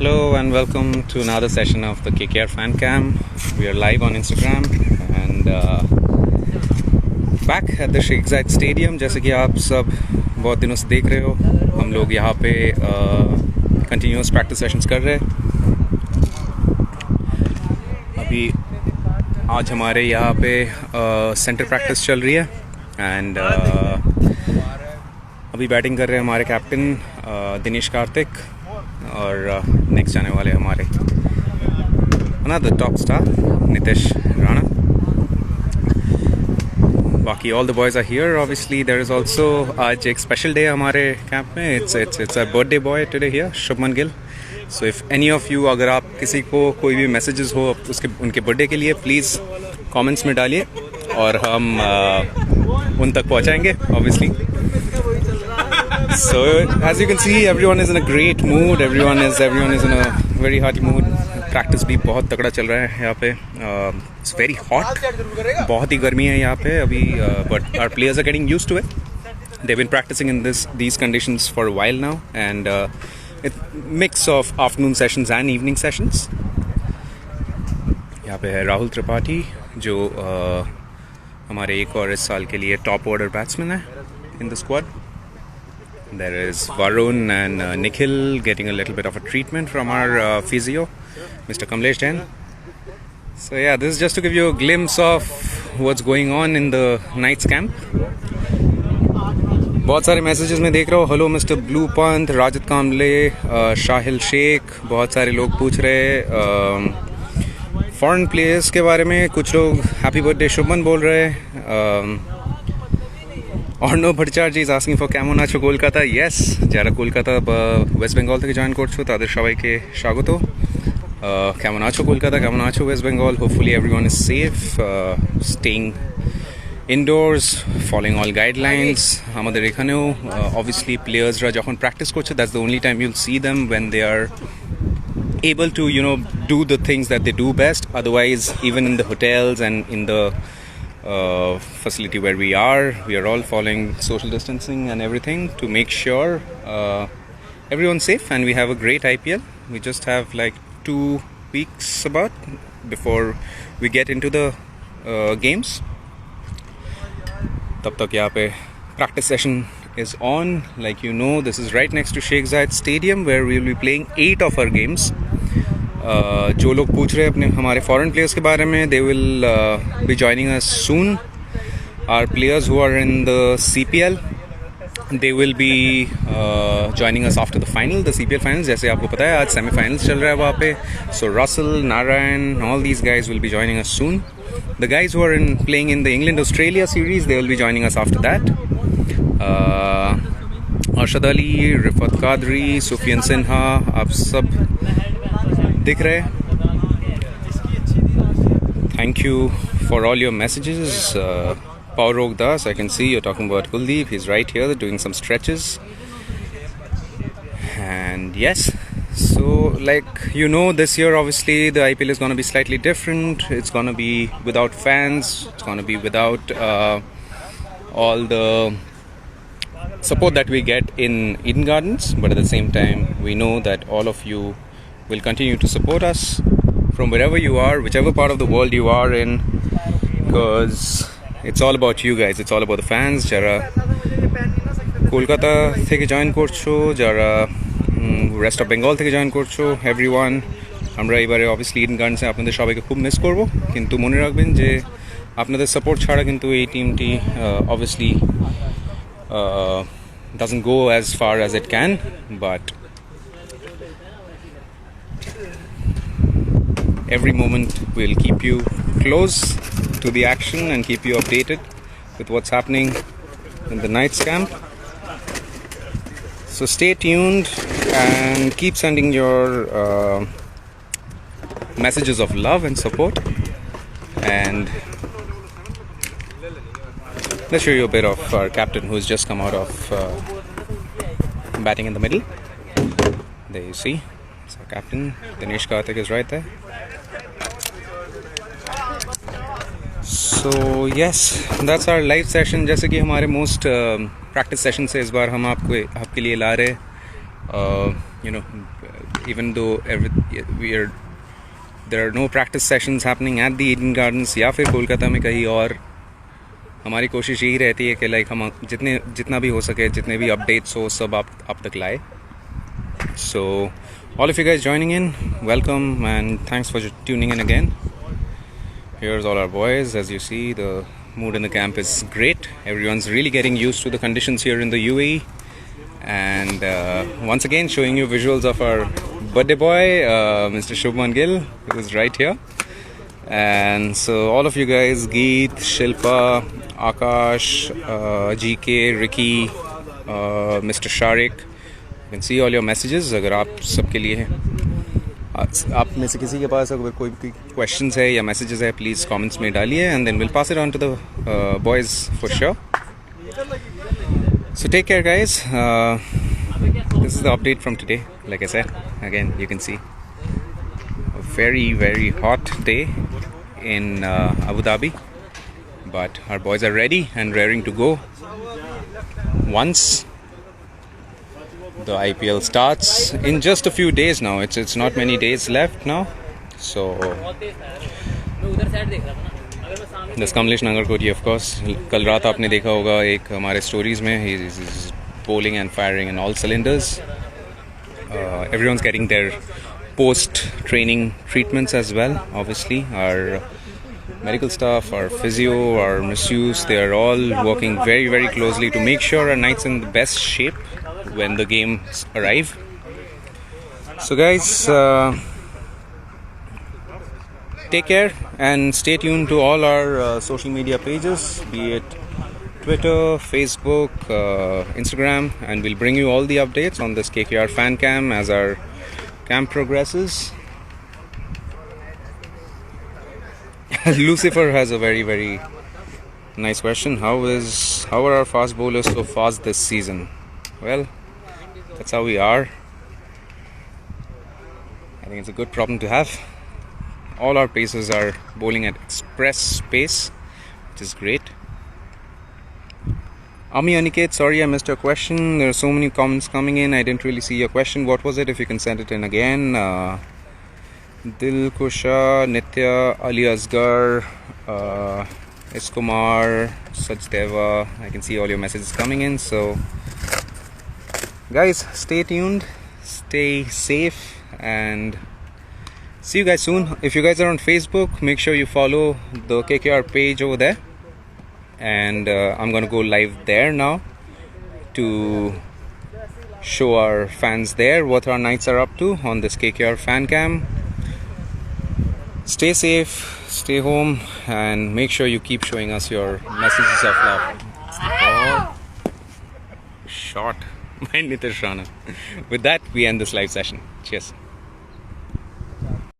Hello and welcome to another session of the KKR Fan Cam. We are live on Instagram and back at the Sheikh Zayed Stadium. जैसे कि आप सब बहुत दिनों से देख रहे हो, हम लोग यहाँ पे कंटिन्यूस प्रैक्टिस सेशंस कर रहे हैं. अभी आज हमारे यहाँ पे सेंटर प्रैक्टिस चल रही है एंड अभी बैटिंग कर रहे हैं हमारे कैप्टन दिनेश कार्तिक और नेक्स्ट आने वाले हमारे another top star Nitesh Rana. बाकी all the boys are here. Obviously there is also आज एक स्पेशल डे हमारे कैंप में. It's a birthday boy today here, Shubman Gill. So if any of you, अगर आप किसी को कोई भी मैसेजेस हो उसके उनके बर्थडे के लिए, प्लीज़ कमेंट्स में डालिए और हम उन तक पहुंचाएंगे obviously. So as you can see, everyone is in a great mood. Everyone is in a very hearty mood. Practice भी बहुत तगड़ा चल रहा है यहाँ पे. It's very hot. बहुत ही गर्मी है यहाँ पे अभी. But our players are getting used to it. They've been practicing in these conditions for a while now, and it's mix of afternoon sessions and evening sessions. यहाँ पे है राहुल त्रिपाठी जो हमारे एक और इस साल के लिए टॉप ऑर्डर बैट्समैन है in the squad. There is Varun and Nikhil getting a little bit of a treatment from our physio, Mr. Kamlesh Jain. So yeah, this is just to give you a glimpse of what's going on in the night's camp. बहुत सारे messages में देख रहा हूँ. Hello mister blue पंथ, राजत कामले, शाहिल शेख. बहुत सारे लोग पूछ रहे फॉरेन प्लेयर्स के बारे में. कुछ लोग हैप्पी बर्थडे शुभमन बोल रहे हैं. Arnab Bhattacharya is asking for কেমন আছো কলকাতা. ইয়েস, যারা কলকাতা বা ওয়েস্ট বেঙ্গল থেকে জয়েন করছো তাদের সবাইকে স্বাগত. কেমন আছো কলকাতা, কেমন আছো West Bengal. Hopefully everyone is safe, staying indoors, following all guidelines. আমাদের এখানেও অবভিয়াসলি প্লেয়ার্সরা যখন প্র্যাকটিস করছে, that's the only time you'll see them when they are able to do the things that they do best. Otherwise, even in the hotels and in the facility where we are all following social distancing and everything to make sure everyone's safe and we have a great IPL. We just have like 2 weeks about before we get into the games. Tab tak yahan pe practice session is on. Like this is right next to Sheikh Zayed Stadium where we will be playing 8 of our games. जो लोग पूछ रहे हैं अपने हमारे foreign players के बारे में, they will be joining us soon. Our players who are in the CPL, they will be joining us after the final, the CPL finals. जैसे आपको पता है आज सेमीफाइनल्स चल रहा है वहाँ पे. So Russell, Narine, all these guys will be joining us soon. The guys who are in playing in the England Australia series, they will be joining us after that. Arshad Ali, Rifat Qadri, Sufiyan Sinha, आप सब दिख रहे. Thank you for all your messages. Paurok Das, I can see you're talking about Kuldeep. He's right here doing some stretches. And yes, so this year obviously the IPL is going to be slightly different. It's going to be without fans. It's going to be without all the support that we get in Eden Gardens. But at the same time, we know that all of you will continue to support us from wherever you are, whichever part of the world you are in, because it's all about you guys. It's all about the fans. Jara Kolkata থেকে join করছো, যারা rest of Bengal থেকে join করছো, everyone. আমরা এবারে obviously Eden গার্ডেন্সে আপনাদের সবাইকে খুব মিস করব, কিন্তু মনে রাখবেন যে আপনাদের সাপোর্ট ছাড়া কিন্তু এই টিমটি obviously doesn't go as far as it can. But every moment we'll keep you close to the action and keep you updated with what's happening in the night's camp. So stay tuned and keep sending your messages of love and support. And let's show you a bit of our captain who's just come out of batting in the middle. There you see. So our captain Dinesh Karthik is right there. So yes, that's our live session. जैसे कि हमारे most practice session से इस बार हम आपके लिए ला रहे You know, even though there are no practice sessions happening at the Eden Gardens या फिर कोलकाता में कहीं और, हमारी कोशिश यही रहती है कि लाइक हम जितना भी हो सके, जितने भी अपडेट्स हो सब आप तक लाए. So all of you guys joining in, welcome and thanks for tuning in again. Here's all our boys. As you see, the mood in the camp is great. Everyone's really getting used to the conditions here in the UAE. And once again showing you visuals of our birthday boy, Mr. Shubman Gill, who is right here. And so all of you guys, Geet, Shilpa, Akash, GK, Ricky, Mr. Sharik, you can see all your messages. अगर आप सबके लिए हैं, आप में से किसी के पास अगर कोई questions है या messages है, please comments में डालिए, and then we'll pass it on to the boys for sure. So take care, guys. This is the update from today. Like I said, again you can see a very very hot day in Abu Dhabi, but our boys are ready and raring to go once the IPL starts in just a few days now. It's not many days left now. So this Kamlesh Nagarkoti, of course, कल रात आपने देखा होगा एक हमारे stories में, he is bowling and firing in all cylinders. Everyone's getting their post training treatments as well. Obviously our medical staff, our physio, our masseuse, they are all working very very closely to make sure our night's in the best shape when the games arrive. So guys, take care and stay tuned to all our social media pages, be it Twitter, Facebook, Instagram, and we'll bring you all the updates on this KKR fan cam as our camp progresses. Lucifer has a very very nice question. How are our fast bowlers so fast this season? Well, that's how we are. I think it's a good problem to have. All our pacers are bowling at express pace, which is great. Ami Aniket, sorry I missed your question. There are so many comments coming in. I didn't really see your question. What was it? If you can send it in again. Dilkusha, Nitya, Ali Asgar, Iskumar, Sachdeva. I can see all your messages coming in. So guys, stay tuned, stay safe, and see you guys soon. If you guys are on Facebook, make sure you follow the KKR page over there, and I'm gonna go live there now to show our fans there what our nights are up to on this KKR fan cam. Stay safe, stay home, and make sure you keep showing us your messages of love. Shot by Nitish Rana. With that, we end this live session. Cheers.